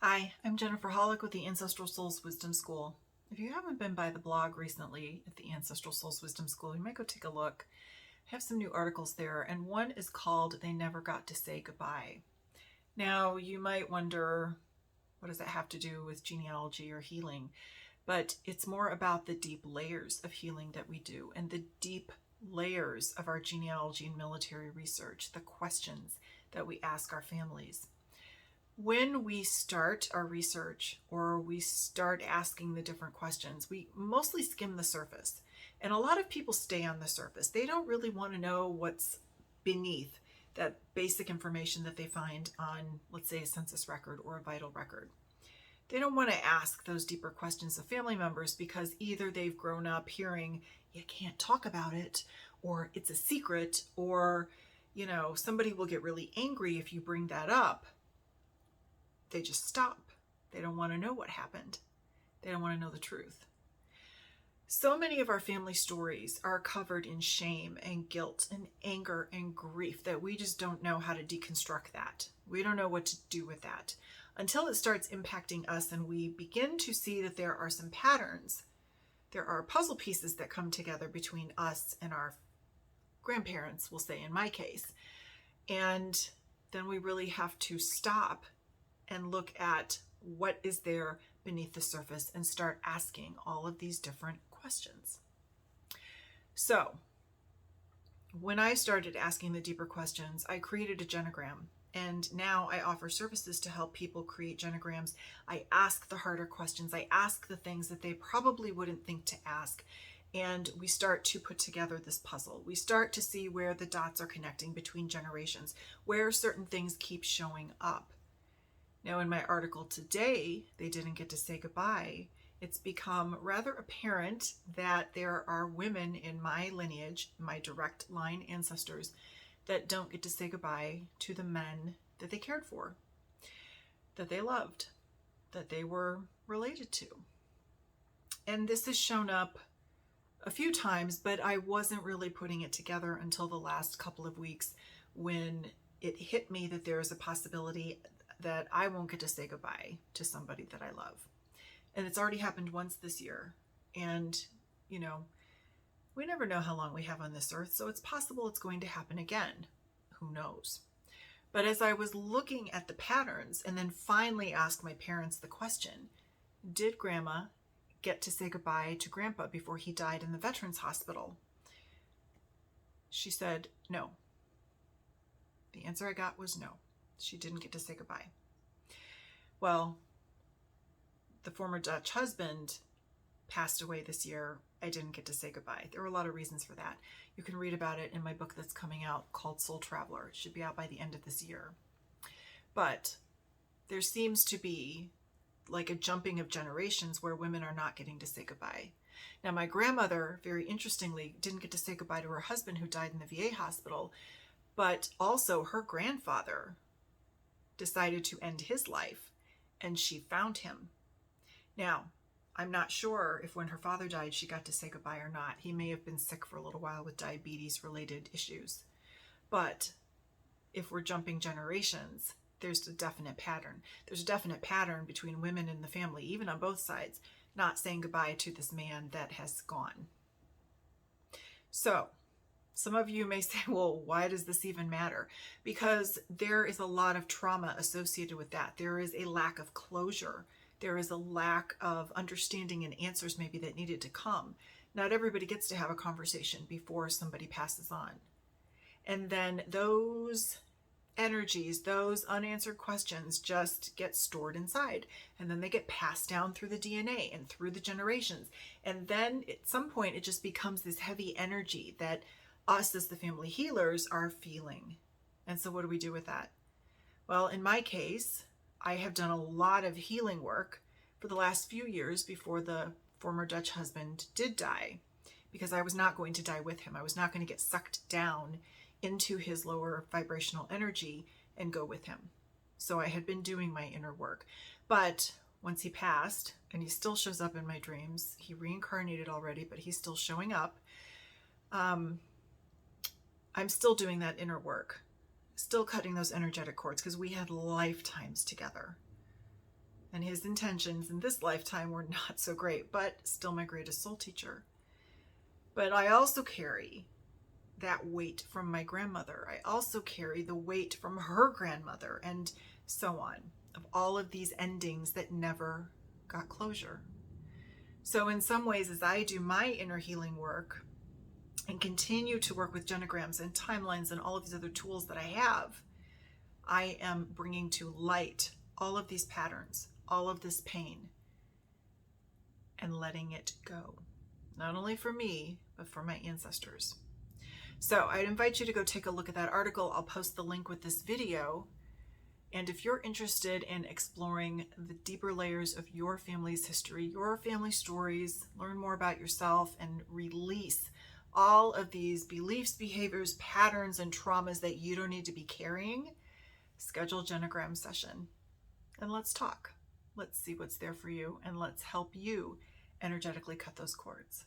Hi, I'm Jennifer Hollick with the Ancestral Souls Wisdom School. If you haven't been by the blog recently at the Ancestral Souls Wisdom School, you might go take a look. I have some new articles there, and one is called They Never Got to Say Goodbye. Now, you might wonder, what does that have to do with genealogy or healing? But it's more about the deep layers of healing that we do and the deep layers of our genealogy and military research, the questions that we ask our families. When we start our research or we start asking the different questions, we mostly skim the surface. And a lot of people stay on the surface. They don't really want to know what's beneath that basic information that they find on, let's say, a census record or a vital record. They don't want to ask those deeper questions of family members because either they've grown up hearing, you can't talk about it, or it's a secret, or, somebody will get really angry if you bring that up. They just stop. They don't want to know what happened. They don't want to know the truth. So many of our family stories are covered in shame and guilt and anger and grief that we just don't know how to deconstruct that. We don't know what to do with that until it starts impacting us and we begin to see that there are some patterns. There are puzzle pieces that come together between us and our grandparents, we'll say in my case. And then we really have to stop and look at what is there beneath the surface and start asking all of these different questions. So when I started asking the deeper questions, I created a genogram, and now I offer services to help people create genograms. I ask the harder questions. I ask the things that they probably wouldn't think to ask. And we start to put together this puzzle. We start to see where the dots are connecting between generations, where certain things keep showing up. Now, in my article today, They Didn't Get to Say Goodbye, it's become rather apparent that there are women in my lineage, my direct line ancestors, that don't get to say goodbye to the men that they cared for, that they loved, that they were related to. And this has shown up a few times, but I wasn't really putting it together until the last couple of weeks when it hit me that there is a possibility that I won't get to say goodbye to somebody that I love. And it's already happened once this year. And, we never know how long we have on this earth, so it's possible it's going to happen again. Who knows? But as I was looking at the patterns and then finally asked my parents the question, did Grandma get to say goodbye to Grandpa before he died in the Veterans Hospital? She said no. The answer I got was no. She didn't get to say goodbye. Well, the former Dutch husband passed away this year. I didn't get to say goodbye. There were a lot of reasons for that. You can read about it in my book that's coming out called Soul Traveler. It should be out by the end of this year. But there seems to be like a jumping of generations where women are not getting to say goodbye. Now, my grandmother, very interestingly, didn't get to say goodbye to her husband who died in the VA hospital, but also her grandfather decided to end his life, and she found him. Now, I'm not sure if when her father died, she got to say goodbye or not. He may have been sick for a little while with diabetes-related issues. But if we're jumping generations, there's a definite pattern. There's a definite pattern between women in the family, even on both sides, not saying goodbye to this man that has gone. So, some of you may say, well, why does this even matter? Because there is a lot of trauma associated with that. There is a lack of closure. There is a lack of understanding and answers maybe that needed to come. Not everybody gets to have a conversation before somebody passes on. And then those energies, those unanswered questions just get stored inside. And then they get passed down through the DNA and through the generations. And then at some point, it just becomes this heavy energy that us as the family healers are feeling. And so what do we do with that? Well, in my case, I have done a lot of healing work for the last few years before the former Dutch husband did die, because I was not going to die with him. I was not going to get sucked down into his lower vibrational energy and go with him. So I had been doing my inner work. But once he passed, and he still shows up in my dreams, he reincarnated already, but he's still showing up. I'm still doing that inner work, still cutting those energetic cords because we had lifetimes together. And his intentions in this lifetime were not so great, but still my greatest soul teacher. But I also carry that weight from my grandmother. I also carry the weight from her grandmother, and so on, of all of these endings that never got closure. So in some ways, as I do my inner healing work and continue to work with genograms and timelines and all of these other tools that I have, I am bringing to light all of these patterns, all of this pain, and letting it go. Not only for me, but for my ancestors. So I'd invite you to go take a look at that article. I'll post the link with this video. And if you're interested in exploring the deeper layers of your family's history, your family stories, learn more about yourself, and release all of these beliefs, behaviors, patterns, and traumas that you don't need to be carrying, schedule a genogram session and let's talk. Let's see what's there for you, and let's help you energetically cut those cords.